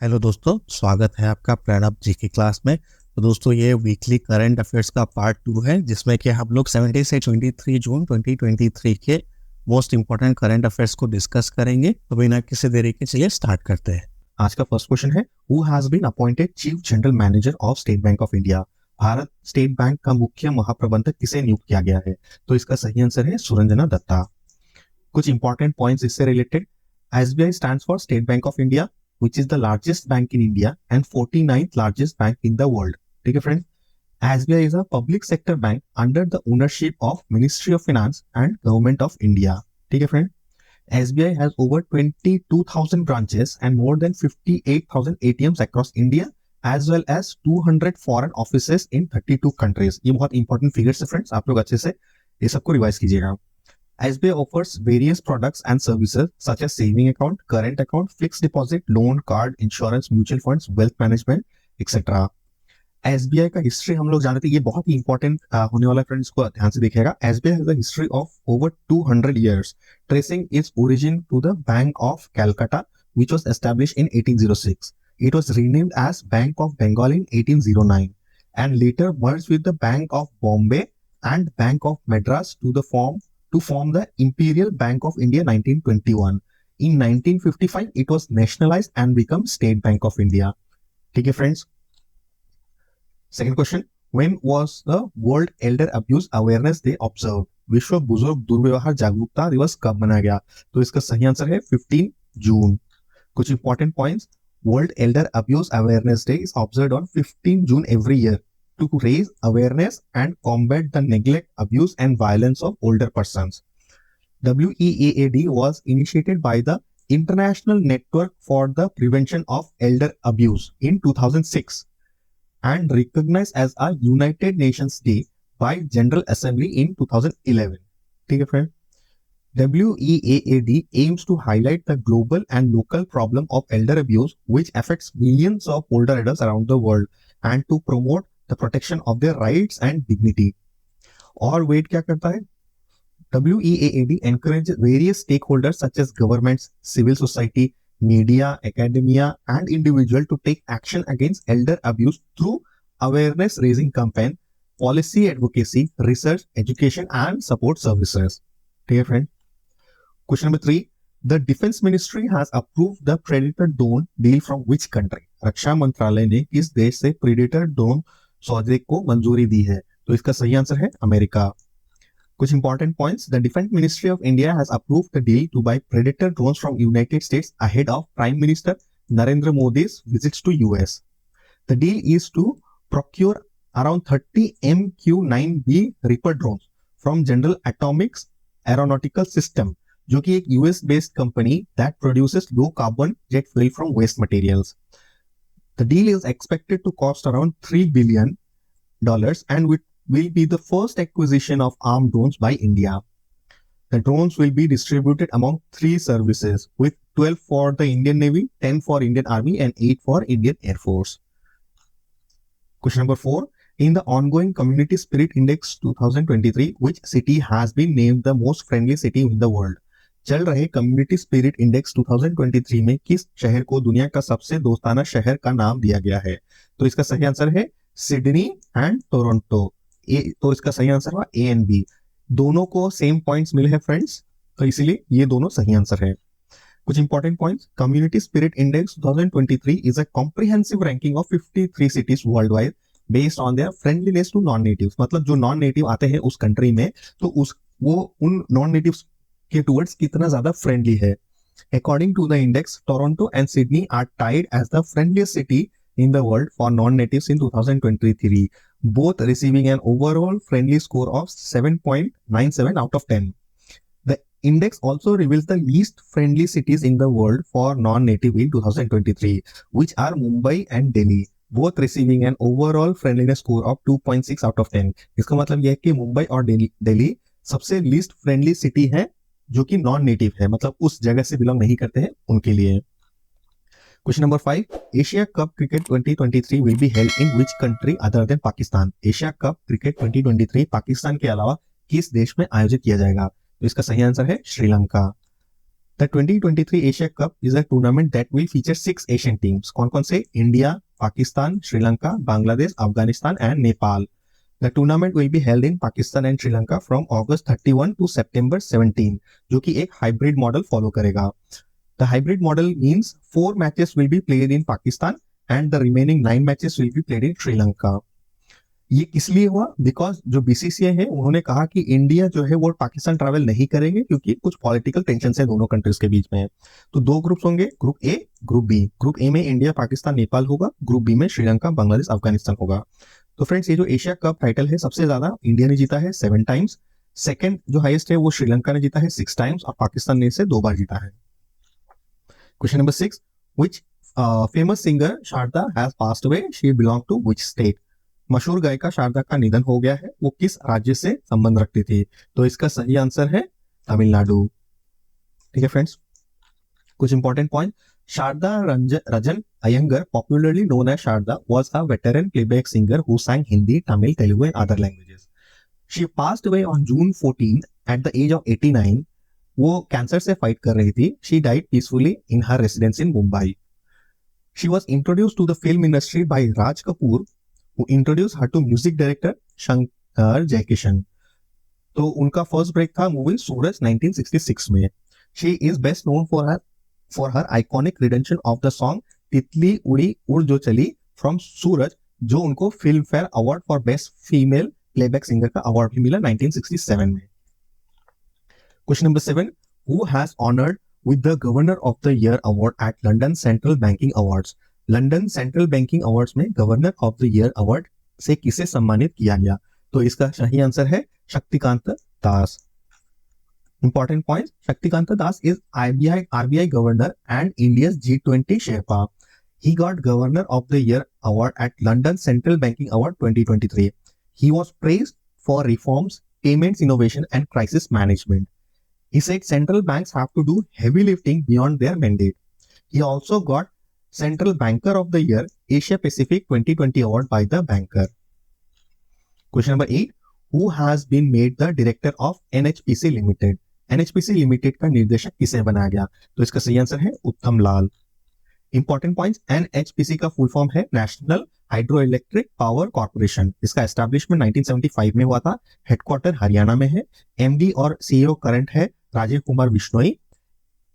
Hello दोस्तों, स्वागत है आपका प्रणब जी की क्लास में। तो दोस्तों, ये वीकली करंट अफेयर्स का पार्ट 2 है, जिसमें कि हम लोग 17 से 23 जून 2023 के मोस्ट इंपॉर्टेंट करंट अफेयर्स को डिस्कस करेंगे। तो बिना किसी देरी के चलिए स्टार्ट करते हैं। आज का फर्स्ट क्वेश्चन है, who has been appointed chief general manager of State Bank of India. Bharat State Bank का मुख्य महाप्रबंधक किसे नियुक्त किया गया है? तो इसका सही आंसर है सुरंजना दत्ता। कुछ इंपॉर्टेंट पॉइंट्स इससे related. SBI stands for state Bank of India, which is the largest bank in India and 49th largest bank in the world. ठीक है friends, SBI is a public sector bank under the ownership of Ministry of Finance and Government of India. ठीक है friend, SBI has over 22,000 branches and more than 58,000 ATMs across India as well as 200 foreign offices in 32 countries. ये बहुत important figures है friends, आप लोग अच्छे से ये सबको रिवाइज कीजिएगा। SBI offers various products and services such as saving account, current account, fixed deposit, loan, card, insurance, mutual funds, wealth management, etc. SBI का हिस्ट्री हम लोग जानते हैं, ये बहुत ही इंपॉर्टेंट होने वाला फ्रेंड्स को ध्यान से देखिएगा। SBI has a history of over 200 years tracing its origin to the bank of Calcutta which was established in 1806. It was renamed as Bank of Bengal in 1809 and later merged with the Bank of Bombay and Bank of Madras to form the Imperial Bank of India 1921. In 1955 it was nationalized and become State Bank of India. ठीक है friends. Second question, when was the world elder abuse awareness day observe. विश्व बुजुर्ग दुर्व्यवहार जागरूकता दिवस कब मनाया गया? तो इसका सही आंसर है 15 जून। कुछ important points. World elder abuse awareness day is observed on 15 June every year to raise awareness and combat the neglect, abuse and violence of older persons. WEAAD was initiated by the International Network for the Prevention of Elder Abuse in 2006 and recognized as a United Nations Day by General Assembly in 2011. ठीक है friend, WEAAD aims to highlight the global and local problem of elder abuse which affects millions of older adults around the world and to promote the protection of their rights and dignity. और wait क्या करता है? WEAAD encourages various stakeholders such as governments, civil society, media, academia, and individual to take action against elder abuse through awareness raising campaign, policy advocacy, research, education, and support services. Dear friend, question number 3. The Defense Ministry has approved the Predator drone deal from which country? रक्षा मंत्रालय ने किस देश से Predator drone सौदे को मंजूरी दी है? तो इसका सही आंसर है अमेरिका। कुछ important points. The defence ministry of India has approved the deal to buy Predator drones from United States ahead of prime minister Narendra मोदी's visits to US. The deal is to procure around 30 MQ-9B Reaper drones from General Atomics Aeronautical System, जो कि एक US based company that produces low carbon jet fuel from waste materials. The deal is expected to cost around $3 billion and will be the first acquisition of armed drones by India. The drones will be distributed among 3 services, with 12 for the Indian Navy, 10 for Indian Army, and 8 for Indian Air Force. Question number 4. In the ongoing Community Spirit Index 2023, which city has been named the most friendly city in the world? चल रहे community spirit index 2023 में किस शहर को दुनिया का सबसे दोस्ताना शहर का नाम दिया गया है? तो इसका सही आंसर है सिडनी एंड टोरंटो। तो इसका सही आंसर हुआ ए एंड बी। दोनों को सेम पॉइंट्स मिले हैं फ्रेंड्स, तो इसीलिए ये दोनों सही आंसर है। कुछ important points. Community spirit index 2023 is a comprehensive ranking of 53 cities world wide based on their friendliness to non natives. मतलब जो नॉन नेटिव आते हैं उस कंट्री में, तो वो उन नॉन नेटिव्स के टुवर्ड्स कितना ज्यादा फ्रेंडली है। According to the index, Toronto and Sydney are tied as the friendliest city in the world for non-natives in 2023, both receiving an overall friendly score of 7.97 out of 10. The index also reveals the least friendly cities in the world for non-native in 2023, which are Mumbai and Delhi, both receiving an overall friendliness score of 2.6 out of 10. इसका मतलब यह है कि मुंबई और दिल्ली सबसे least friendly city है जो कि non-native है, मतलब उस जगह से बिलोंग नहीं करते हैं उनके लिए। Question number 5. Asia Cup Cricket 2023 will be held in which country other than Pakistan? Asia Cup Cricket 2023 Pakistan के अलावा किस देश में आयोजित किया जाएगा? तो इसका सही आंसर है Sri Lanka. The 2023 Asia Cup is a tournament that will feature 6 Asian teams. कौन-कौन से? India, Pakistan, Sri Lanka, Bangladesh, Afghanistan and Nepal. The tournament will be held in Pakistan and Sri Lanka from August 31 to September 17, जो कि एक hybrid model follow करेगा. The hybrid model means 4 matches will be played in Pakistan and the remaining 9 matches will be played in Sri Lanka. ये इसलिए हुआ because जो BCCI है उन्होंने कहा कि इंडिया जो है वो पाकिस्तान ट्रैवल नहीं करेंगे क्योंकि कुछ पॉलिटिकल टेंशन है दोनों कंट्रीज के बीच में. तो 2 ग्रुप्स होंगे, group A, group B. Group A में इंडिया, पाकिस्तान, नेपाल होगा. ग्रुप बी में श्रीलंका, बांग्लादेश, अफगानिस्तान होगा. तो फ्रेंड्स, ये जो एशिया कप टाइटल है सबसे ज्यादा इंडिया ने जीता है 7 टाइम्स. सेकंड जो हाईएस्ट है वो श्रीलंका ने जीता है 6 टाइम्स और पाकिस्तान ने इसे 2 बार जीता है. Question number 6, which famous singer Sharda has passed away, she belong to which state. मशहूर गायिका शारदा का निधन हो गया है, वो किस राज्य से संबंध रखती थी? तो इसका सही आंसर है तमिलनाडु. ठीक है फ्रेंड्स, कुछ important point. Sharda Rajan Iyengar, popularly known as Sharda, was a veteran playback singer who sang Hindi, Tamil, Telugu and other languages. She passed away on June 14 at the age of 89. वो कैंसर से फाइट कर रही थी. She died peacefully in her residence in Mumbai. She was introduced to the film industry by Raj Kapoor, who introduced her to music director Shankar Jaikishan. तो उनका first break था movie सूरज 1966 में. She is best known for her iconic rendition of the song तितली उड़ी उड़ जो चली from सूरज, जो उनको film fair award for best female playback singer का अवार्ड भी मिला 1967 में. Question number 7, who has honored with the Governor of the Year award at London Central Banking Awards. London Central Banking Awards में governor of the year award से किसे सम्मानित किया गया? तो इसका सही आंसर है Shaktikanta Das. Important point, Shaktikanta Das is RBI governor and India's G20 sherpa. He got governor of the year award at London Central Banking award 2023. He was praised for reforms, payments innovation and crisis management. He said central banks have to do heavy lifting beyond their mandate. He also got Central Banker of the Year Asia Pacific 2020 award by the Banker. Question number 8, who has been made the director of NHPC Limited? NHPC Limited का निर्देशक किसे बनाया गया? तो इसका सही answer है उत्तम लाल. इंपॉर्टेंट पॉइंट्स, NHPC का फुल फॉर्म है national hydro electric power corporation. इसका एस्टैब्लिशमेंट 1975 में हुआ था. हेडक्वार्टर हरियाणा में है. MD और CEO करंट है Rajiv Kumar Bishnoi.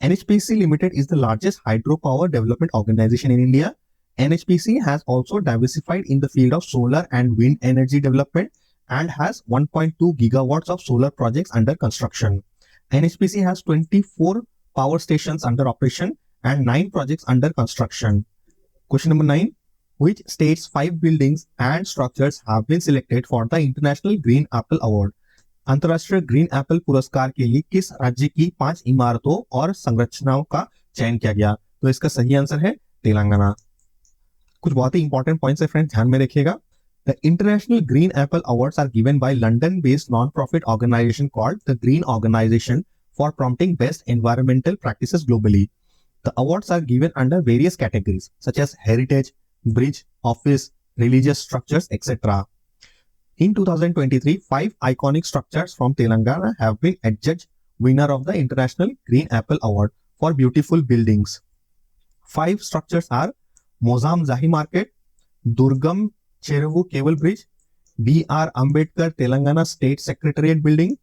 NHPC Limited is the largest hydropower development organization in India. NHPC has also diversified in the field of solar and wind energy development and has 1.2 gigawatts of solar projects under construction. NHPC has 24 power stations under operation and 9 projects under construction. Question number 9, which state's 5 buildings and structures have been selected for the International Green Apple Award? अंतरराष्ट्रीय green Apple पुरस्कार के लिए किस राज्य की 5 इमारतों और संरचनाओं का चयन किया गया? तो इसका सही आंसर है तेलंगाना. कुछ बहुत ही इंपॉर्टेंट पॉइंट्स है फ्रेंड्स, ध्यान में रखिएगा. The international green apple awards are given by London based non profit organisation called the green organisation for prompting best environmental practices globally. The awards are given under various categories such as heritage, bridge, office, religious structures etcetera. In 2023, 5 iconic structures from Telangana have been adjudged winner of the International Green Apple Award for beautiful buildings. 5 structures are Mozam Zahi Market, Durgam Cheruvu Cable Bridge, B.R. Ambedkar Telangana State Secretariat Building,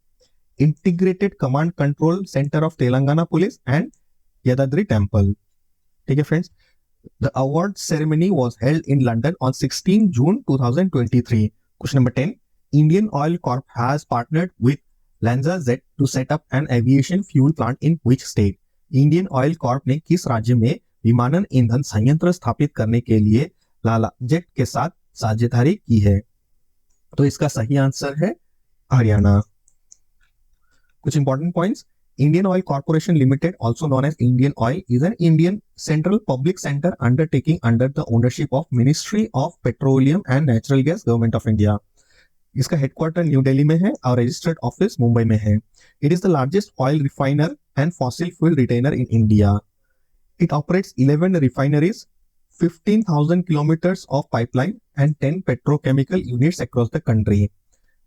Integrated Command Control Center of Telangana Police and Yadadri Temple. Okay friends, the award ceremony was held in London on 16 June 2023. Question number 10, Indian Oil Corp has partnered with LanzaJet to set up an aviation fuel plant in which state? Indian Oil Corp ने किस राज्य में विमानन ईंधन संयंत्र स्थापित करने के लिए लालाजेट के साथ साझेदारी की है? तो इसका सही आंसर है हरियाणा. कुछ important points, Indian Oil Corporation Limited, also known as Indian Oil, is an Indian central public center undertaking under the ownership of Ministry of Petroleum and Natural Gas, Government of India. इसका headquarter new Delhi में है और registered office Mumbai में है. It is the largest oil refiner and fossil fuel retainer in India. It operates 11 refineries, 15,000 kilometers of pipeline and 10 petrochemical units across the country.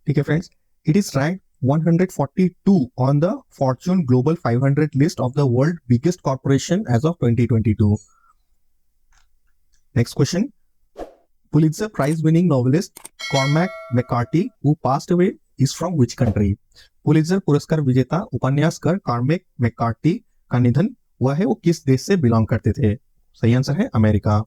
ठीक है friends, it is ranked 142 on the Fortune Global 500 list of the world biggest corporation as of 2022. Next question. Pulitzer Prize winning novelist Cormac McCarthy, who passed away, is from which country? Pulitzer पुरस्कार विजेता उपन्यासकार कॉर्मेक McCarthy का निधन हुआ है, वो किस देश से बिलोंग करते थे? सही आंसर है अमेरिका।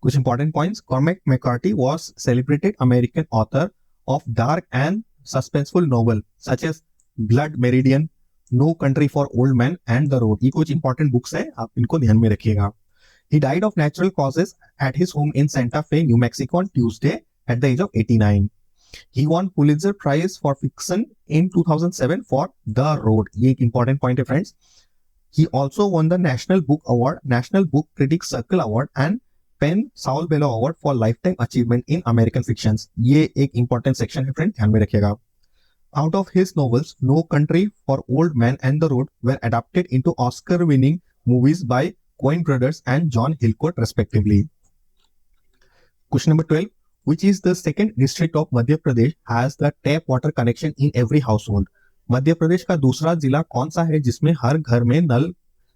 कुछ important points. Cormac McCarthy was celebrated American author of dark and suspenseful novel such as Blood Meridian, No Country for Old Man and The Road. ये कुछ इंपॉर्टेंट बुक्स है, आप इनको ध्यान में रखिएगा। He died of natural causes at his home in Santa Fe, New Mexico on Tuesday at the age of 89. He won Pulitzer Prize for Fiction in 2007 for The Road. ये एक important point है friends. He also won the National Book Award, National Book Critics Circle Award and Penn Saul Bellow Award for Lifetime Achievement in American Fictions. ये एक important section है friends, ध्यान में रखिएगा। Out of his novels, No Country for Old Men and The Road were adapted into Oscar-winning movies by Coen brothers and John Hillcoat respectively. Question number 12. Which is the second district of Madhya Pradesh has the tap water connection in every household? Madhya Pradesh का दूसरा जिला कौन सा है जिसमें हर घर में नल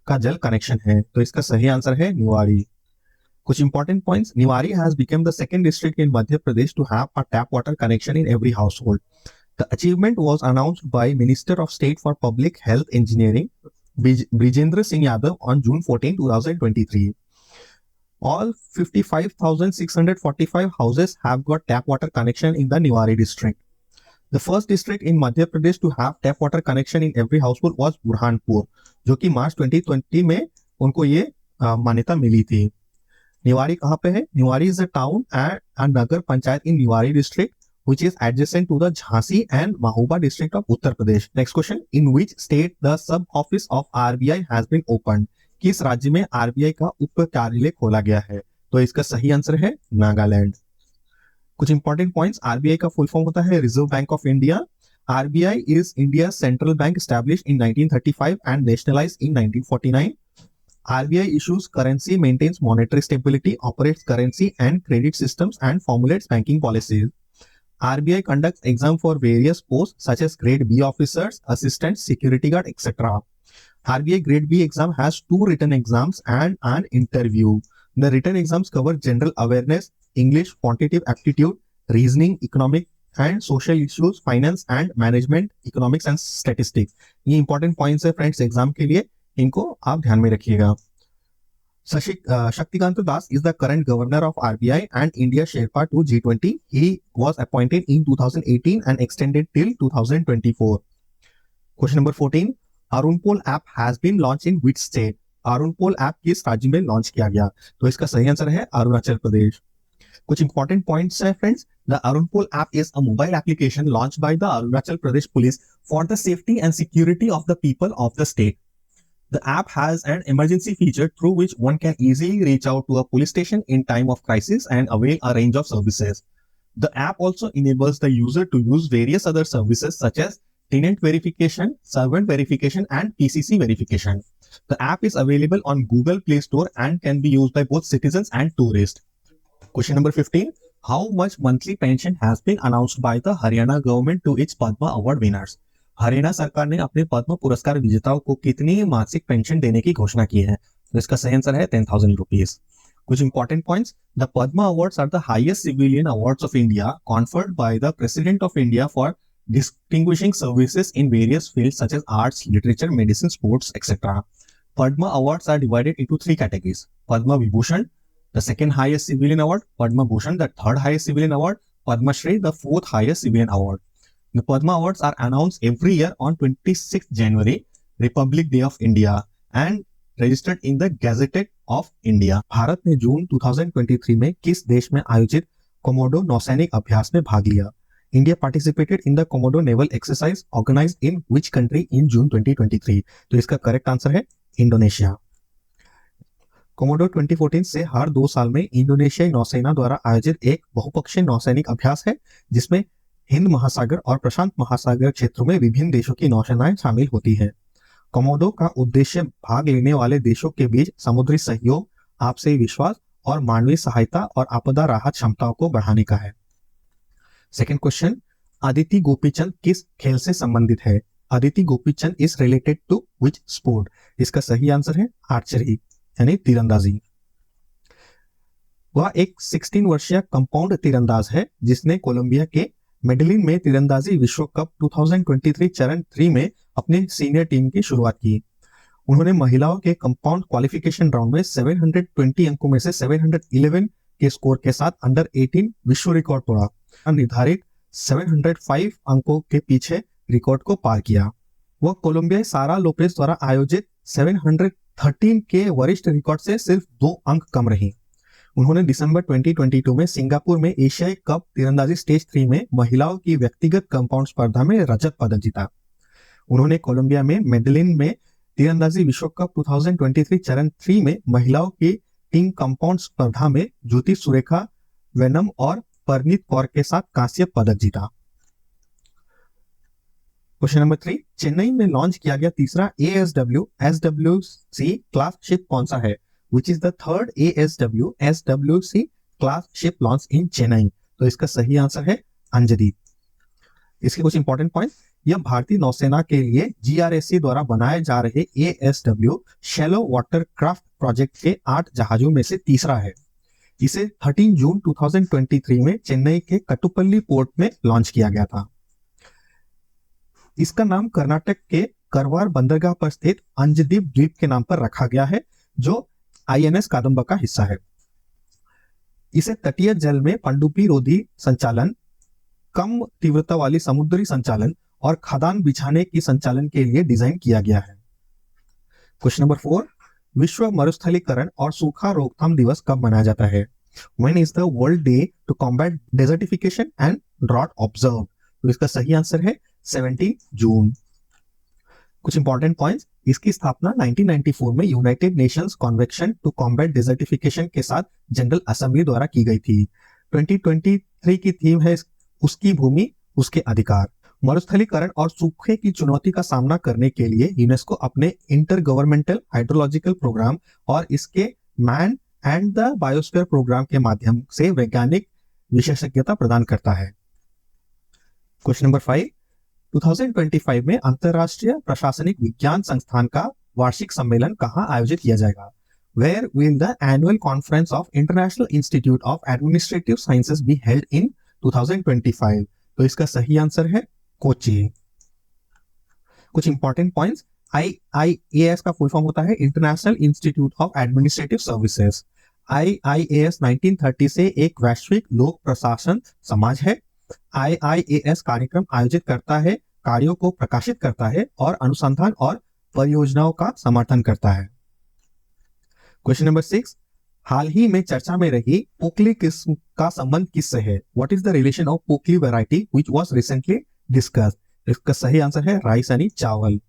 का जल कनेक्शन है? तो इसका सही आंसर है निवाड़ी। कुछ important points. Niwari has become the second district in Madhya Pradesh to have a tap water connection in every household. The achievement was announced by minister of state for public health engineering Brijendra Singh Yadav on June 14, 2023. All 55,645 houses have got tap water connection in the Niwari district. The first district in Madhya Pradesh to have tap water connection in every household was Burhanpur, जो कि मार्च 2020 में उनको ये मान्यता मिली थी। निवाड़ी कहाँ पे है? Niwari is a town and a nagar panchayat in Niwari district, which is adjacent to the Jhansi and Mahoba district of Uttar Pradesh. Next question. In which state the sub office of RBI has been opened? किस राज्य में RBI का उप कार्यालय खोला गया है? तो इसका सही आंसर है नागालैंड। कुछ इंपॉर्टेंट पॉइंट्स। RBI का फुल फॉर्म होता है reserve bank of India. RBI is India's central bank established in 1935 and nationalized in 1949. RBI issues currency, maintains monetary stability, operates currency and credit systems, and formulates banking policies. RBI conducts exam for various posts such as Grade B officers, assistants, security guard, etc. RBI Grade B exam has 2 written exams and an interview. The written exams cover general awareness, English, quantitative aptitude, reasoning, economic and social issues, finance and management, economics and statistics. ये important points है friends exam के लिए, इनको आप ध्यान में रखिएगा। Shaktikanta Das is the current governor of RBI and India Sherpa to G20. He was appointed in 2018 and extended till 2024. Question number 14. Arunpol app has been launched in which state? Arunpol app किस राज्य में launch किया गया? तो इसका सही answer है अरुणाचल प्रदेश। कुछ इंपॉर्टेंट पॉइंट्स है friends. The Arunpol app is a mobile application launched by the Arunachal Pradesh Police for the safety and security of the people of the state. The app has an emergency feature through which one can easily reach out to a police station in time of crisis and avail a range of services. The app also enables the user to use various other services such as tenant verification, servant verification, and PCC verification. The app is available on Google Play Store and can be used by both citizens and tourists. Question number 15. How much monthly pension has been announced by the Haryana government to its Padma Award winners? Haryana सरकार ने अपने पद्म पुरस्कार विजेताओं को कितनी मासिक pension देने की घोषणा की है? तो इसका सही आंसर है 10,000 रुपीज। कुछ important points. The Padma awards are the highest civilian awards of India conferred by the president of India for distinguishing services in various fields such as arts, literature, medicine, sports, etc. Padma awards are divided into 3 categories. Padma Vibhushan, the second highest civilian award; Padma Bhushan, the third highest civilian award; Padma Shri, the fourth highest civilian award. The Padma Awards are announced every year on 26th January, Republic Day of India, and registered in the Gazette of India. Bharat ने जून 2023 में किस देश में आयोजित Komodo नौसैनिक अभ्यास में भाग लिया? India participated in the Komodo naval exercise organized in which country in June 2023? तो इसका करेक्ट आंसर है इंडोनेशिया। कोमोडो 2014 से हर 2 साल में इंडोनेशियाई नौसेना द्वारा आयोजित एक बहुपक्षीय नौसैनिक अभ्यास है जिसमें हिंद महासागर और प्रशांत महासागर क्षेत्रों में विभिन्न देशों की नौसेनाएं शामिल होती है। कोमोडो का उद्देश्य भाग लेने वाले देशों के बीच समुद्री सहयोग, आपसी विश्वास और मानवीय सहायता और आपदा राहत क्षमताओं को बढ़ाने का है। Second question, अदिति गोपीचंद किस खेल से संबंधित है? Aditi Gopichand is related to which sport? इसका सही आंसर है आर्चरी यानी तीरंदाजी। वह एक 16 वर्षीय कंपाउंड तीरंदाज है जिसने कोलंबिया के मेडलिन में तीरंदाजी विश्व कप 2023 चरण 3 में अपनी सीनियर टीम की शुरुआत की। उन्होंने महिलाओं के कंपाउंड क्वालिफिकेशन राउंड में 720 अंकों में से 711 के स्कोर के साथ अंडर 18 विश्व रिकॉर्ड तोड़ा। निर्धारित 705 अंकों के पीछे रिकॉर्ड को पार किया। वह कोलंबियाई सारा लोपेज द्वारा आयोजित 713 के वरिष्ठ रिकॉर्ड से सिर्फ 2 अंक कम रही। उन्होंने दिसंबर 2022 में सिंगापुर में एशियाई कप तीरंदाजी स्टेज 3 में महिलाओं की व्यक्तिगत कंपाउंड स्पर्धा में रजत पदक जीता। उन्होंने कोलंबिया में मेडलिन में तीरंदाजी विश्व कप 2023 चरण 3 में महिलाओं की टीम कंपाउंड स्पर्धा में ज्योति सुरेखा वेनम और परनीत कौर के साथ कांस्य पदक जीता। क्वेश्चन नंबर 3, चेन्नई में लॉन्च किया गया तीसरा ASW SWC क्लास शिप कौन सा है? Which is the third ASW SWC class ship launch in Chennai? तो इसका सही आंसर है अंजदी। इसके कुछ इंपॉर्टेंट पॉइंट, यह भारतीय नौसेना के लिए GRSC द्वारा बनाए जा रहे ASW shallow water craft project के 8 जहाजों में से तीसरा है। इसे 13 जून 2023 में चेन्नई के कटुपल्ली पोर्ट में लॉन्च किया गया था। इसका नाम कर्नाटक के करवार बंदरगाह पर स्थित अंजदीप द्वीप के नाम पर रखा गया है जो INS कादंबा का हिस्सा है। इसे तटीय जल में पनडुब्बी रोधी संचालन, कम तीव्रता वाली समुद्री संचालन और खदान बिछाने की संचालन के लिए डिजाइन किया गया है। क्वेश्चन नंबर 4, विश्व मरुस्थलीकरण और सूखा रोकथाम दिवस कब मनाया जाता है? When is the World Day to Combat Desertification and Drought observed? तो इसका सही आंसर है 17 जून। कुछ इंपॉर्टेंट पॉइंट्स, इसकी स्थापना 1994 में united nations convention to combat desertification के साथ जनरल असेंबली द्वारा की गई थी। 2023 की थीम है उसकी भूमि उसके अधिकार। मरुस्थलीकरण और सूखे की चुनौती का सामना करने के लिए यूनेस्को अपने इंटर गवर्नमेंटल हाइड्रोलॉजिकल प्रोग्राम और इसके man and the biosphere programme के माध्यम से वैज्ञानिक विशेषज्ञता प्रदान करता है। क्वेश्चन नंबर 5, 2025 में अंतरराष्ट्रीय प्रशासनिक विज्ञान संस्थान का वार्षिक सम्मेलन कहां आयोजित किया जाएगा? Where will the annual conference of International Institute of Administrative Sciences be held in 2025? तो इसका सही आंसर है कोची। कुछ इंपॉर्टेंट पॉइंट्स, IIAS का फुल फॉर्म होता है international institute of administrative services. IIAS 1930 से एक वैश्विक लोक प्रशासन समाज है। IIAS कार्यक्रम आयोजित करता है, कार्यों को प्रकाशित करता है और अनुसंधान और परियोजनाओं का समर्थन करता है। क्वेश्चन नंबर 6, हाल ही में चर्चा में रही पोकली किस्म का संबंध किससे है? What is the relation of Pokkali variety which was recently discussed? इसका सही आंसर है राइस यानी चावल।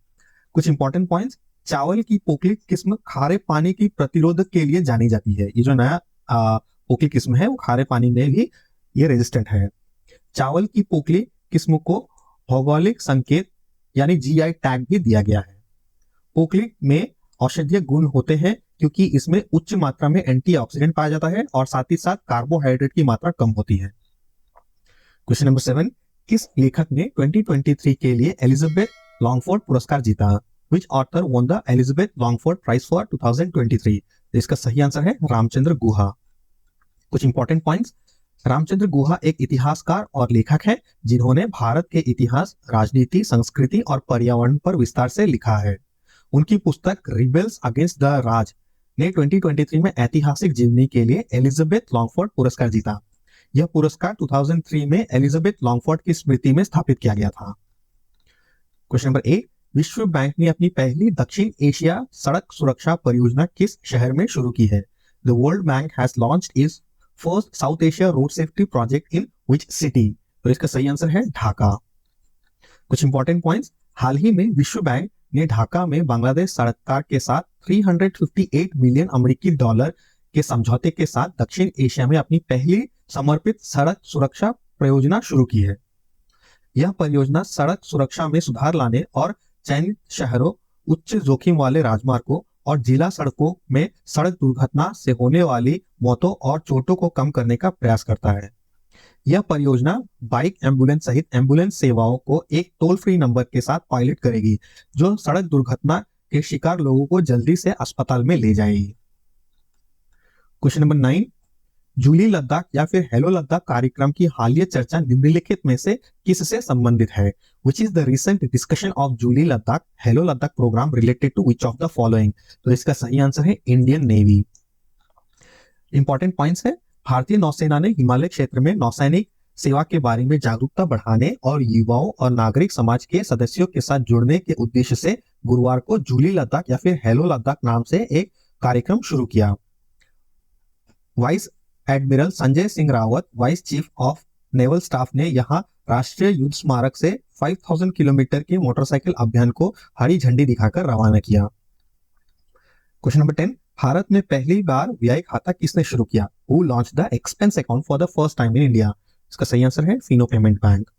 कुछ इंपॉर्टेंट पॉइंट्स, चावल की पोकली किस्म खारे पानी की प्रतिरोधक के लिए जानी जाती है। ये जो नया पोकली किस्म है वो खारे पानी में भी ये रेजिस्टेंट है। चावल की पोकली किस्म को भौगोलिक संकेत यानी GI टैग भी दिया गया है। पोकली में औषधीय गुण होते हैं क्योंकि इसमें उच्च मात्रा में एंटीऑक्सीडेंट पाया जाता है और साथ ही साथ कार्बोहाइड्रेट की मात्रा कम होती है। क्वेश्चन नंबर 7, किस लेखक ने 2023 के लिए एलिजाबेथ लॉन्गफोर्ड पुरस्कार जीता? Which author won the Elizabeth Longford Prize for 2023? इसका सही आंसर है रामचंद्र गुहा। कुछ इंपॉर्टेंट पॉइंट्स, रामचंद्र गुहा एक इतिहासकार और लेखक है जिन्होंने भारत के इतिहास, राजनीति, संस्कृति और पर्यावरण पर विस्तार से लिखा है। उनकी पुस्तक रिबेल्स अगेंस्ट द राज ने 2023 में ऐतिहासिक जीवनी के लिए एलिजाबेथ लॉन्गफोर्ड पुरस्कार जीता। यह पुरस्कार 2003 में एलिजाबेथ लॉन्गफोर्ड की स्मृति में स्थापित किया गया था। क्वेश्चन नंबर 8, विश्व बैंक ने अपनी पहली दक्षिण एशिया सड़क सुरक्षा परियोजना किस शहर में शुरू की है? The world bank has launched it's first south Asia road safety project in which city? तो इसका सही आंसर है ढाका। कुछ इंपॉर्टेंट पॉइंट्स, हाल ही में विश्व बैंक ने ढाका में बांग्लादेश सरकार के साथ 358 मिलियन अमेरिकी डॉलर के समझौते के साथ दक्षिण एशिया में अपनी पहली समर्पित सड़क सुरक्षा परियोजना शुरू की है। यह परियोजना सड़क सुरक्षा में सुधार लाने और चयनित शहरों, उच्च जोखिम वाले राजमार्गों और जिला सड़कों में सड़क दुर्घटना से होने वाली मौतों और चोटों को कम करने का प्रयास करता है। यह परियोजना बाइक एम्बुलेंस सहित एम्बुलेंस सेवाओं को एक टोल फ्री नंबर के साथ पायलट करेगी, जो सड़क दुर्घटना के शिकार लोगों को जल्दी से अस्पताल में ले जाएगी। क्वेश्चन नंबर 9, जूली लद्दाख या फिर हेलो लद्दाख कार्यक्रम की हालिया चर्चा निम्नलिखित में से किससे संबंधित है? Which is the recent discussion of Julley Ladakh hello Ladakh programme related to which of the following? तो इसका सही आंसर है इंडियन नेवी। इंपॉर्टेंट पॉइंट्स है, भारतीय नौसेना ने हिमालय क्षेत्र में नौसैनिक सेवा के बारे में जागरूकता बढ़ाने और युवाओं और नागरिक समाज के सदस्यों के साथ जुड़ने के उद्देश्य से गुरुवार को जूली लद्दाख या फिर हेलो लद्दाख नाम से एक कार्यक्रम शुरू किया। Vice admiral Sanjay Singh Rawat, vice chief of naval staff ने यहां राष्ट्रीय युद्ध स्मारक से 5000 किलोमीटर के मोटरसाइकिल अभियान को हरी झंडी दिखाकर रवाना किया। क्वेश्चन नंबर 10, भारत में पहली बार व्यय खाता किसने शुरू किया? Who launched the expense account for the first time in India? इसका सही आंसर है Fino payment bank.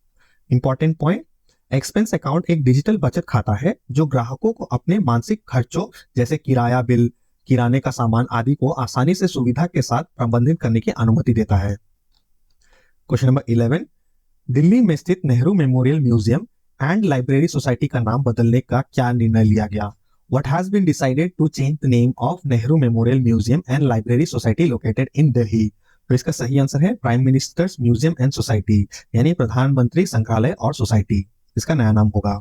Important point, expense account एक डिजिटल बचत खाता है जो ग्राहकों को अपने मानसिक खर्चों जैसे किराया बिल, किराने का सामान आदि को आसानी से सुविधा के साथ प्रबंधित करने की अनुमति देता है। क्वेश्चन नंबर 11, दिल्ली में स्थित Nehru memorial museum and library society का नाम बदलने का क्या निर्णय लिया गया? What has been decided to change the name of Nehru Memorial Museum and Library Society located in Delhi? तो इसका सही आंसर है prime ministers museum and society, यानी प्रधानमंत्री संग्रहालय और सोसाइटी इसका नया नाम होगा।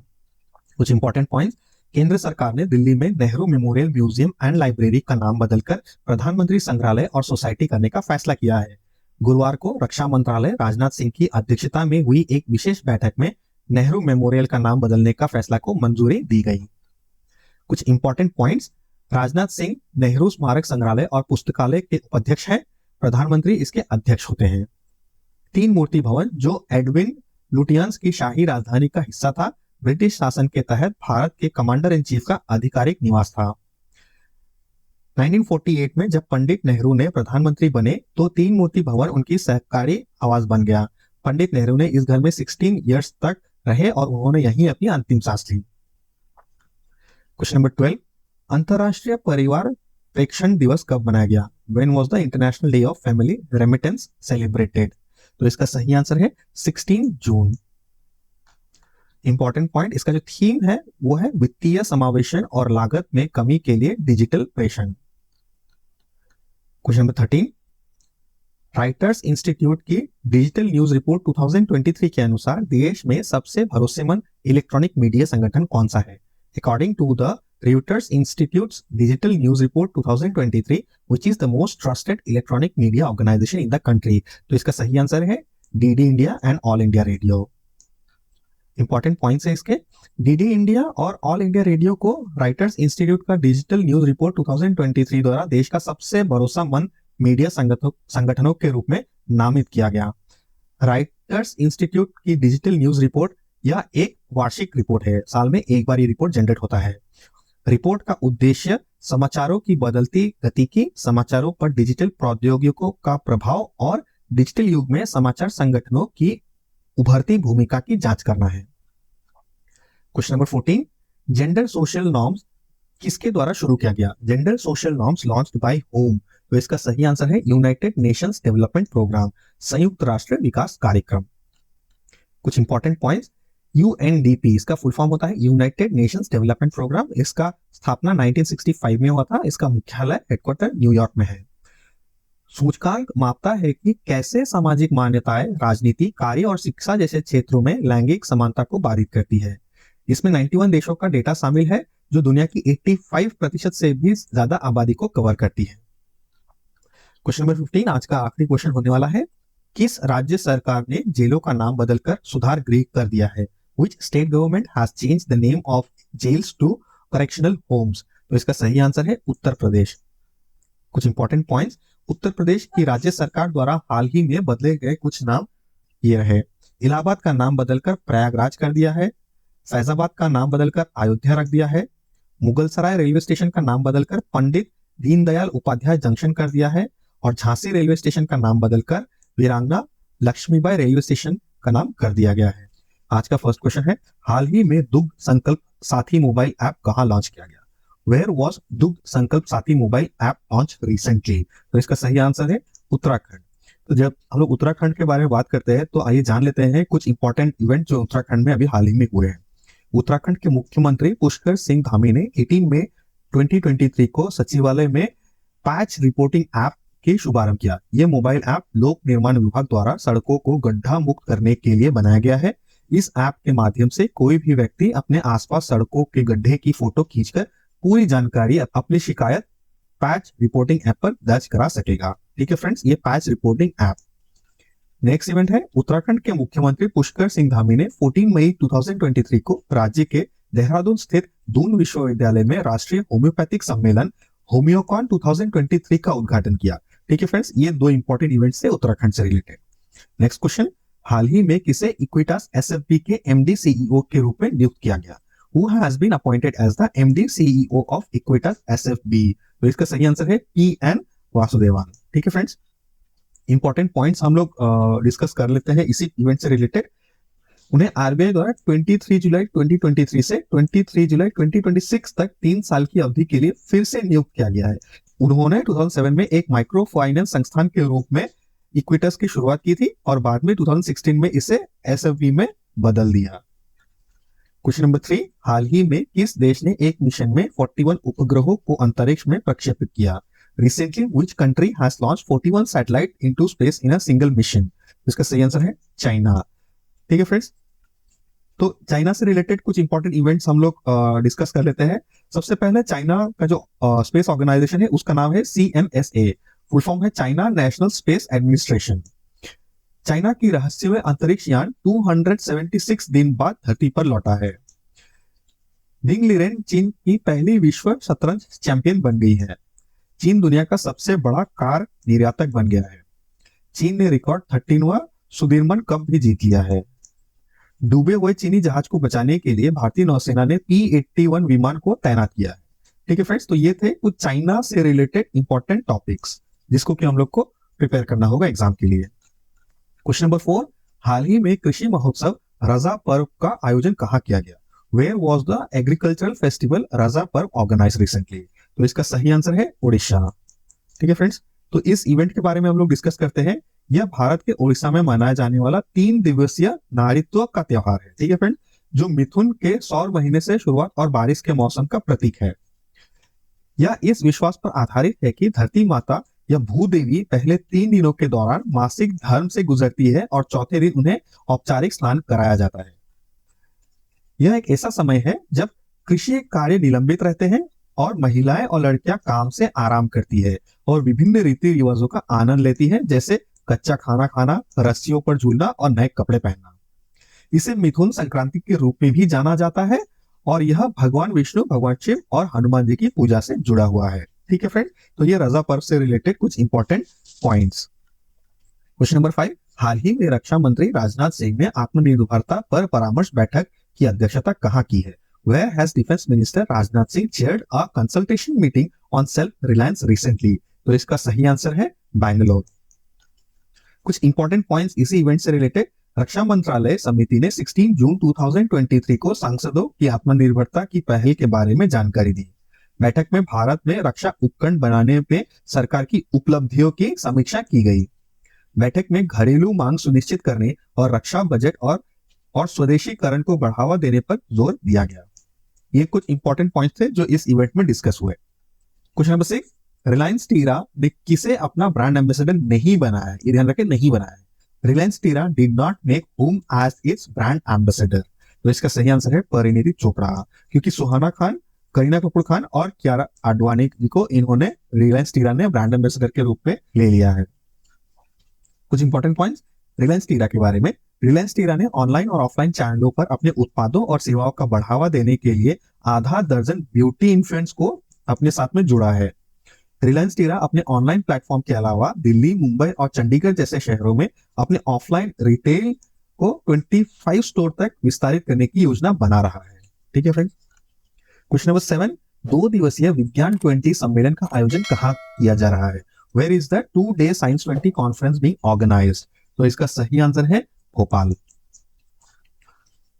कुछ इंपॉर्टेंट पॉइंट्स, केंद्र सरकार ने दिल्ली में Nehru memorial museum and library का नाम बदलकर प्रधानमंत्री संग्रहालय और सोसाइटी करने का फैसला किया है। गुरुवार को रक्षा मंत्रालय राजनाथ सिंह की अध्यक्षता में हुई एक विशेष बैठक में नेहरू मेमोरियल का नाम बदलने का फैसला को मंजूरी दी गई। कुछ इंपॉर्टेंट पॉइंट्स, राजनाथ सिंह नेहरू स्मारक संग्रहालय और पुस्तकालय के उपाध्यक्ष हैं, प्रधानमंत्री इसके अध्यक्ष होते हैं। 3 मूर्ति भवन जो एडविन लुटियंस की शाही राजधानी का हिस्सा था, ब्रिटिश शासन के तहत भारत के कमांडर इन चीफ का आधिकारिक निवास था। 1948 में जब पंडित नेहरू ने प्रधानमंत्री बने तो 3 मूर्ति भवन उनकी सहकारी आवास बन गया। पंडित नेहरू ने इस घर में 16 इयर्स तक रहे और उन्होंने यहीं अपनी अंतिम सांस ली। क्वेश्चन नंबर 12, अंतरराष्ट्रीय परिवार प्रेक्षण दिवस कब मनाया गया? When was the International Day of Family Remittance celebrated? तो इसका सही आंसर है 16 जून। इंपॉर्टेंट पॉइंट, इसका जो थीम है वो है वित्तीय समावेशन और लागत में कमी के लिए डिजिटल प्रेषण। क्वेश्चन नंबर 13, राइटर्स इंस्टीट्यूट की डिजिटल न्यूज रिपोर्ट 2023 के अनुसार देश में सबसे भरोसेमंद इलेक्ट्रॉनिक मीडिया संगठन कौन सा है? According to the Reuters Institute's Digital News Report 2023, which is the most trusted electronic media organization in the country? तो इसका सही आंसर है DD India and all India radio. Important points है इसके, डीडी इंडिया और ऑल इंडिया रेडियो को writers institute का digital news report 2023 द्वारा देश का सबसे भरोसेमंद मीडिया संगठनों के रूप में नामित किया गया। राइटर्स इंस्टीट्यूट की डिजिटल न्यूज रिपोर्ट यह एक वार्षिक रिपोर्ट है, साल में एक बार ये रिपोर्ट जनरेट होता है। रिपोर्ट का उद्देश्य समाचारों की बदलती गति की, समाचारों पर डिजिटल प्रौद्योगिकियों का प्रभाव और डिजिटल युग में समाचार संगठनों की उभरती भूमिका की जांच करना है। Question number 14, gender social norms किसके द्वारा शुरू किया गया? Gender social norms launched by home? तो इसका सही आंसर है यूनाइटेड नेशंस डेवलपमेंट प्रोग्राम, संयुक्त राष्ट्र विकास कार्यक्रम। कुछ इंपॉर्टेंट पॉइंट्स, यूएनडीपी इसका फुल फॉर्म होता है यूनाइटेड नेशंस डेवलपमेंट प्रोग्राम। इसका स्थापना 1965 में हुआ था। इसका मुख्यालय हेडक्वार्टर न्यूयॉर्क में है। सूचकांक मापता है कि कैसे सामाजिक मान्यताएं राजनीति, कार्य और शिक्षा जैसे क्षेत्रों में लैंगिक समानता को बाधित करती है। इसमें 91 देशों का डेटा शामिल है जो दुनिया की 85% से भी ज्यादा आबादी को कवर करती है। क्वेश्चन नंबर 15 आज का आखिरी क्वेश्चन होने वाला है, किस राज्य सरकार ने जेलों का नाम बदलकर सुधार गृह कर दिया है? Which state government has changed the name of jails to correctional homes? तो इसका सही आंसर है उत्तर प्रदेश। कुछ इंपॉर्टेंट पॉइंट्स, उत्तर प्रदेश की राज्य सरकार द्वारा हाल ही में बदले गए कुछ नाम ये रहे। इलाहाबाद का नाम बदलकर प्रयागराज कर दिया है, फैजाबाद का नाम बदलकर अयोध्या रख दिया है, मुगलसराय रेलवे स्टेशन का नाम बदलकर पंडित दीनदयाल उपाध्याय जंक्शन कर दिया है और झांसी रेलवे स्टेशन का नाम बदलकर वीरांगना लक्ष्मीबाई रेलवे स्टेशन का नाम कर दिया गया है। आज का फर्स्ट क्वेश्चन है, हाल ही में दुग्ध संकल्प साथी मोबाइल ऐप कहां लॉन्च किया गया? वेयर वॉज दुग्ध संकल्प साथी मोबाइल ऐप लॉन्च रिसेंटली? तो इसका सही आंसर है उत्तराखंड। तो जब हम लोग उत्तराखंड के बारे में बात करते हैं तो आइए जान लेते हैं कुछ इंपॉर्टेंट इवेंट जो उत्तराखंड में अभी हाल ही में हुए हैं। उत्तराखंड के मुख्यमंत्री पुष्कर सिंह धामी ने 18 मई 2023 को सचिवालय में पैच रिपोर्टिंग ऐप की शुभारंभ किया। यह मोबाइल ऐप लोक निर्माण विभाग द्वारा सड़कों को गड्ढा मुक्त करने के लिए बनाया गया है। इस ऐप के माध्यम से कोई भी व्यक्ति अपने आसपास सड़कों के गड्ढे की फोटो खींचकर पूरी जानकारी अपनी शिकायत पैच रिपोर्टिंग ऐप पर दर्ज करा सकेगा। ठीक है फ्रेंड्स, ये patch reporting app. Next event है उत्तराखंड के मुख्यमंत्री पुष्कर सिंह धामी ने 14 मई 2023 को राज्य के देहरादून स्थित दून विश्वविद्यालय में राष्ट्रीय होम्योपैथिक सम्मेलन होम्योकॉन 2023 का उद्घाटन किया। ठीक है फ्रेंड्स, ये दो इंपॉर्टेंट इवेंट्स थे उत्तराखंड से रिलेटेड। नेक्स्ट क्वेश्चन, हाल ही में किसे इक्विटास एसएफबी के एमडी सीईओ के रूप में नियुक्त किया गया? Who has been appointed as the MD CEO of Equitas SFB? तो इसका सही आंसर है PN वासुदेवन। ठीक है फ्रेंड्स, इंपॉर्टेंट पॉइंट्स हम लोग डिस्कस कर लेते हैं इसी इवेंट से रिलेटेड। उन्हें आरबीआई द्वारा 23 जुलाई 2023 से 23 जुलाई 2026 तक 3 साल की अवधि के लिए फिर से नियुक्त किया गया है। उन्होंने 2007 में एक माइक्रो फाइनेंस संस्थान के रूप में इक्विटस की शुरुआत की थी और बाद में 2016 में इसे एसएफबी में बदल दिया। क्वेश्चन नंबर 3, हाल ही में किस देश ने एक मिशन में 41 उपग्रहों को अंतरिक्ष में प्रक्षेपित किया? Recently, which country has launched 41 satellite into space in a single mission? इसका सही आंसर है चाइना। ठीक है फ्रेंड्स, तो चाइना से रिलेटेड कुछ इंपॉर्टेंट इवेंट्स हम लोग डिस्कस कर लेते हैं। सबसे पहले चाइना का जो स्पेस ऑर्गेनाइजेशन है उसका नाम है CNSA, फुल फॉर्म है China national space administration. China की रहस्यमय अंतरिक्ष यान 276 दिन बाद धरती पर लौटा है। डिंग लिरेन चीन की पहली विश्व शतरंज चैंपियन बन गई है। चीन दुनिया का सबसे बड़ा कार निर्यातक बन गया है। चीन ने रिकॉर्ड 13वां सुदीर्मन कप भी जीत लिया है। डूबे हुए चीनी जहाज को बचाने के लिए भारतीय नौसेना ने P-81 विमान को तैनात किया है। ठीक है फ्रेंड्स, तो ये थे कुछ चाइना से रिलेटेड इंपॉर्टेंट टॉपिक्स जिसको कि हम लोग को प्रिपेयर करना होगा एग्जाम के लिए। क्वेश्चन नंबर 4, हाल ही में कृषि महोत्सव रजा पर्व का आयोजन कहाँ किया गया? Where was the agricultural festival Raja Parv organize recently? तो इसका सही आंसर है उड़ीसा। ठीक है फ्रेंड्स, तो इस इवेंट के बारे में हम लोग डिस्कस करते हैं। यह भारत के उड़ीसा में मनाया जाने वाला 3 दिवसीय नारीत्व का त्योहार है। ठीक है फ्रेंड्स, जो मिथुन के सौर महीने से शुरुआत और बारिश के मौसम का प्रतीक है। यह इस विश्वास पर आधारित है कि धरती माता या भूदेवी पहले 3 दिनों के दौरान मासिक धर्म से गुजरती है और चौथे दिन उन्हें औपचारिक स्नान कराया जाता है। यह एक ऐसा समय है जब कृषि कार्य निलंबित रहते हैं और महिलाएं और लड़कियां काम से आराम करती है और विभिन्न रीति रिवाजों का आनंद लेती है, जैसे कच्चा खाना खाना, रस्सियों पर झूलना और नए कपड़े पहनना। इसे मिथुन संक्रांति के रूप में भी जाना जाता है और यह भगवान विष्णु, भगवान शिव और हनुमान जी की पूजा से जुड़ा हुआ है। ठीक है फ्रेंड, तो ये रजा पर्व से रिलेटेड कुछ इंपॉर्टेंट पॉइंट्स। क्वेश्चन नंबर 5, हाल ही में रक्षा मंत्री राजनाथ सिंह ने आत्मनिर्भरता पर परामर्श बैठक की अध्यक्षता कहाँ की है? Where has Defense Minister Rajnath Singh chaired a consultation meeting on self-reliance recently? तो इसका सही आंसर है बैंगलोर। कुछ इंपॉर्टेंट पॉइंट्स इसी इवेंट से रिलेटेड। रक्षा मंत्रालय समिति ने 16 जून 2023 को सांसदों की आत्मनिर्भरता की पहल के बारे में जानकारी दी। बैठक में भारत में रक्षा उपकरण बनाने में सरकार की उपलब्धियों की समीक्षा की गई। बैठक में घरेलू मांग सुनिश्चित करने और रक्षा बजट और स्वदेशीकरण को बढ़ावा देने पर जोर दिया गया। ये कुछ इंपॉर्टेंट पॉइंट्स थे जो इस इवेंट में डिस्कस हुए। क्वेश्चन नंबर 6, रिलायंस टीरा ने किसे अपना ब्रांड एम्बेसडर नहीं बनाया है? ये ध्यान रखें, नहीं बनाया है। Reliance Tira did not make whom as its brand ambassador. तो इसका सही आंसर है परिणीति चोपड़ा, क्योंकि सुहाना खान, करीना कपूर खान और कियारा आडवाणी जी को इन्होंने रिलायंस टीरा ने ब्रांड एम्बेसडर के रूप में ले लिया है। कुछ इंपॉर्टेंट पॉइंट्स रिलायंस टीरा के बारे में। रिलायंस टीरा ने ऑनलाइन और ऑफलाइन चैनलों पर अपने उत्पादों और सेवाओं का बढ़ावा देने के लिए आधा दर्जन ब्यूटी इन्फ्लुएंसर्स को अपने साथ में जुड़ा है। रिलायंस टीरा अपने ऑनलाइन प्लेटफॉर्म के अलावा दिल्ली, मुंबई और चंडीगढ़ जैसे शहरों में अपने ऑफलाइन रिटेल को 25 स्टोर तक विस्तारित करने की योजना बना रहा है। ठीक है फ्रेंड्स। क्वेश्चन नंबर 7, 2 दिवसीय विज्ञान 20 सम्मेलन का आयोजन कहाँ किया जा रहा है? Where is the 2-day science 20 conference being organised? तो इसका सही आंसर है भोपाल।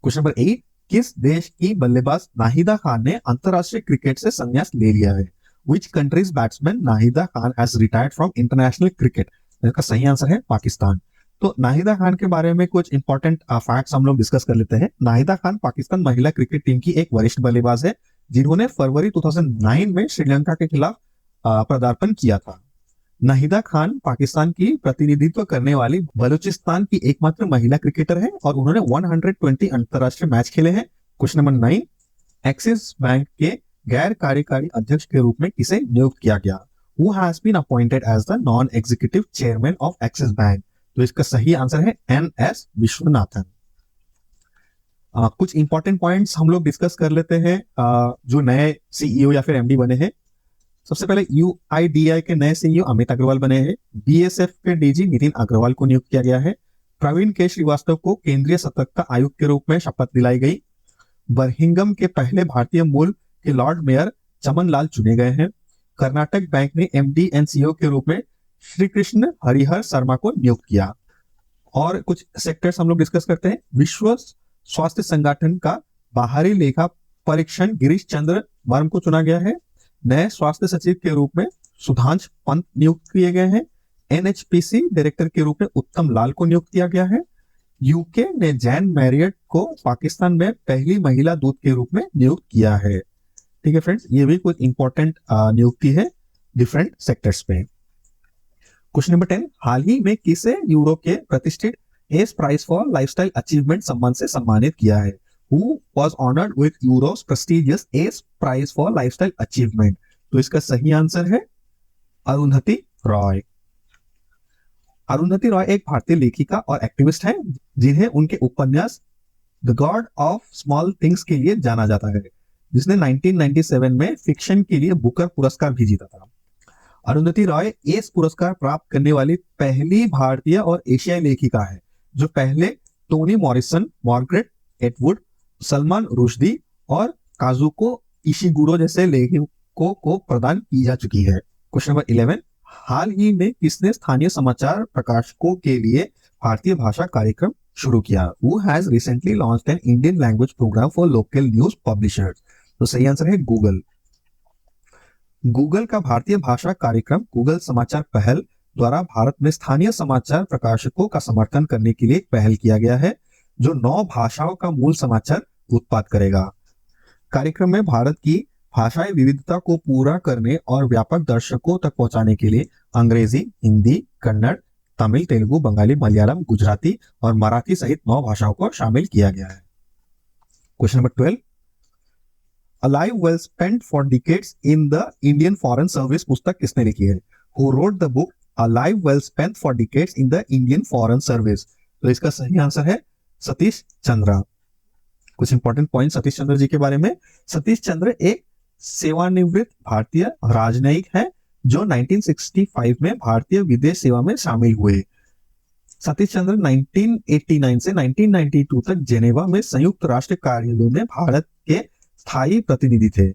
क्वेश्चन नंबर 8, किस देश की बल्लेबाज नाहिदा खान ने अंतरराष्ट्रीय क्रिकेट से संन्यास ले लिया है? Which country's batsman Nahida Khan has retired from international cricket? इसका सही आंसर है पाकिस्तान। तो नाहिदा खान के बारे में कुछ इंपॉर्टेंट फैक्ट्स हम लोग डिस्कस कर लेते हैं। नाहिदा खान पाकिस्तान महिला क्रिकेट टीम की एक वरिष्ठ बल्लेबाज है जिन्होंने फरवरी 2009 में श्रीलंका के खिलाफ पदार्पण किया था। नाहिदा खान पाकिस्तान की प्रतिनिधित्व करने वाली बलूचिस्तान की एकमात्र महिला क्रिकेटर है और उन्होंने 120 अंतरराष्ट्रीय मैच खेले हैं। क्वेश्चन नंबर 9, एक्सिस बैंक के गैर कार्यकारी अध्यक्ष के रूप में किसे नियुक्त किया गया? Who has been appointed as the non-executive chairman of Axis Bank? तो इसका सही आंसर है एन.एस. विश्वनाथन। कुछ इंपॉर्टेंट पॉइंट्स हम लोग डिस्कस कर लेते हैं जो नए सीईओ या फिर एमडी बने हैं। सबसे पहले यूआईडीआई के नए सीईओ अमित अग्रवाल बने हैं। बीएसएफ के डीजी नितिन अग्रवाल को नियुक्त किया गया है। प्रवीण के श्रीवास्तव को केंद्रीय सतर्कता आयुक्त के रूप में शपथ दिलाई गई। बर्मिंघम के पहले भारतीय मूल के लॉर्ड मेयर चमन लाल चुने गए हैं। कर्नाटक बैंक ने एमडी एंड सीईओ के रूप में श्री कृष्ण हरिहर शर्मा को नियुक्त किया। और कुछ सेक्टर्स हम लोग डिस्कस करते हैं। विश्व स्वास्थ्य संगठन का बाहरी लेखा परीक्षण गिरीश चंद्र वर्म को चुना गया है। नए स्वास्थ्य सचिव के रूप में सुधांश पंत नियुक्त किए गए हैं। एनएचपीसी डायरेक्टर के रूप में उत्तम लाल को नियुक्त किया गया है। यूके ने जैन मैरियट को पाकिस्तान में पहली महिला दूत के रूप में नियुक्त किया है। ठीक है फ्रेंड्स, ये भी कुछ इंपॉर्टेंट नियुक्ति है डिफरेंट सेक्टर्स पे। क्वेश्चन नंबर 10, हाल ही में किसे यूरो के प्रतिष्ठित S prize for lifestyle achievement सम्मान से सम्मानित किया है? Who was honored with Euro's prestigious ACE Prize for Lifestyle Achievement? तो इसका सही आंसर है अरुंधति रॉय। अरुंधति रॉय एक भारतीय लेखिका और एक्टिविस्ट हैं जिन्हें उनके उपन्यास the God of small things के लिए जाना जाता है, जिसने 1997 में फिक्शन के लिए बुकर पुरस्कार भी जीता था। अरुंधति रॉय एस पुरस्कार प्राप्त करने वाली पहली भारतीय और एशियाई लेखिका है जो पहले Tony Morrison, Margaret Atwood, Salman Rushdie और काजुको इशिगुरो जैसे लेखकों को प्रदान की जा चुकी है। क्वेश्चन नंबर 11, हाल ही में किसने स्थानीय समाचार प्रकाशकों के लिए भारतीय भाषा कार्यक्रम शुरू किया? Who has recently launched an Indian language program for local news publishers? तो सही आंसर है गूगल। गूगल का भारतीय भाषा कार्यक्रम गूगल समाचार पहल द्वारा भारत में स्थानीय समाचार प्रकाशकों का समर्थन करने के लिए पहल किया गया है जो 9 भाषाओं का मूल समाचार उत्पाद करेगा। कार्यक्रम में भारत की भाषाई विविधता को पूरा करने और व्यापक दर्शकों तक पहुंचाने के लिए अंग्रेजी, हिंदी, कन्नड़, तमिल, तेलुगु, बंगाली, मलयालम, गुजराती और मराठी सहित 9 भाषाओं को शामिल किया गया है। Question number 12, A Life Well Spent for Decades in the Indian Foreign Service पुस्तक किसने लिखी है? Who wrote the book A Life Well Spent for Decades in the Indian Foreign Service? तो इसका सही आंसर है सतीश चंद्र। कुछ इंपॉर्टेंट पॉइंट सतीश चंद्र जी के बारे में। सतीश चंद्र एक सेवानिवृत्त भारतीय राजनयिक है जो 1965 में भारतीय विदेश सेवा में शामिल हुए। सतीश चंद्र 1989 से 1992 तक जेनेवा में संयुक्त राष्ट्र कार्यालय में भारत के स्थायी प्रतिनिधि थे।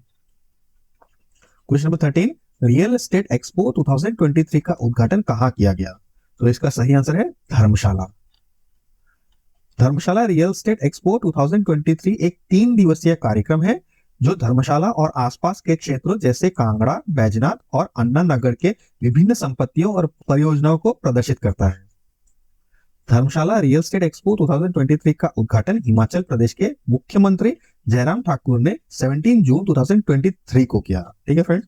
Question number 13, real estate expo 2023 का उद्घाटन कहाँ किया गया? तो इसका सही आंसर है धर्मशाला। धर्मशाला रियल एस्टेट एक्सपो 2023 एक 3 दिवसीय कार्यक्रम है जो धर्मशाला और आसपास के क्षेत्रों जैसे कांगड़ा, बैजनाथ और अन्ना नगर के विभिन्न संपत्तियों और परियोजनाओं को प्रदर्शित करता है। धर्मशाला रियल एस्टेट एक्सपो 2023 का उद्घाटन हिमाचल प्रदेश के मुख्यमंत्री जयराम ठाकुर ने 17 जून 2023 को किया। ठीक है friends.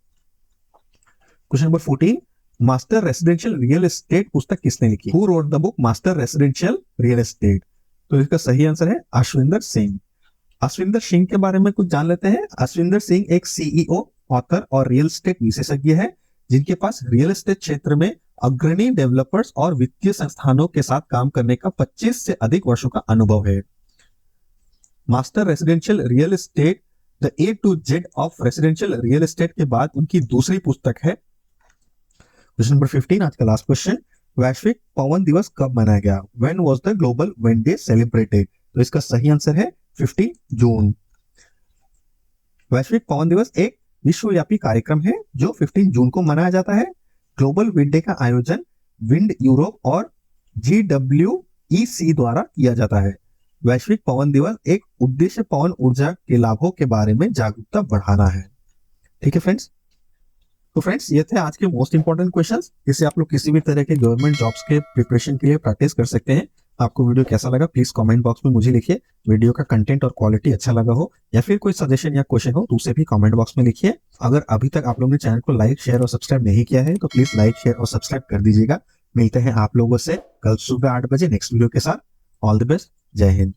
Question number 14, master residential real estate पुस्तक किसने लिखी? Who wrote the book master residential real estate? तो इसका सही आंसर है अश्विंदर सिंह। अश्विंदर सिंह के बारे में कुछ जान लेते हैं। अश्विंदर सिंह एक सीईओ, ऑथर और रियल एस्टेट विशेषज्ञ है जिनके पास रियल एस्टेट क्षेत्र में अग्रणी डेवलपर्स और वित्तीय संस्थानों के साथ काम करने का 25 से अधिक वर्षों का अनुभव है। Master residential real estate the A to Z of residential real estate के बाद उनकी दूसरी पुस्तक है। क्वेश्चन नंबर 15, आज का लास्ट क्वेश्चन, वैश्विक पवन दिवस कब मनाया गया? When was the global wind day celebrated? तो इसका सही आंसर है 15 जून। वैश्विक पवन दिवस एक विश्वव्यापी कार्यक्रम है जो 15 जून को मनाया जाता है। ग्लोबल विंड डे का आयोजन विंड यूरोप और GWEC द्वारा किया जाता है। वैश्विक पवन दिवस एक उद्देश्य पवन ऊर्जा के लाभों के बारे में जागरूकता बढ़ाना है। ठीक है फ्रेंड्स। तो फ्रेंड्स ये थे आज के मोस्ट इंपॉर्टेंट क्वेश्चंस। इससे आप लोग किसी भी तरह के गवर्नमेंट जॉब्स के प्रिपरेशन के लिए प्रैक्टिस कर सकते हैं। आपको वीडियो कैसा लगा प्लीज कमेंट बॉक्स में मुझे लिखिए। वीडियो का कंटेंट और क्वालिटी अच्छा लगा हो या फिर कोई सजेशन या क्वेश्चन हो तो उसे भी कमेंट बॉक्स में लिखिए। अगर अभी तक आप लोगों ने चैनल को लाइक शेयर और सब्सक्राइब नहीं किया है तो प्लीज लाइक शेयर और सब्सक्राइब कर दीजिएगा। मिलते हैं आप लोगों से कल सुबह 8 बजे नेक्स्ट वीडियो के साथ। ऑल द बेस्ट, जय हिंद।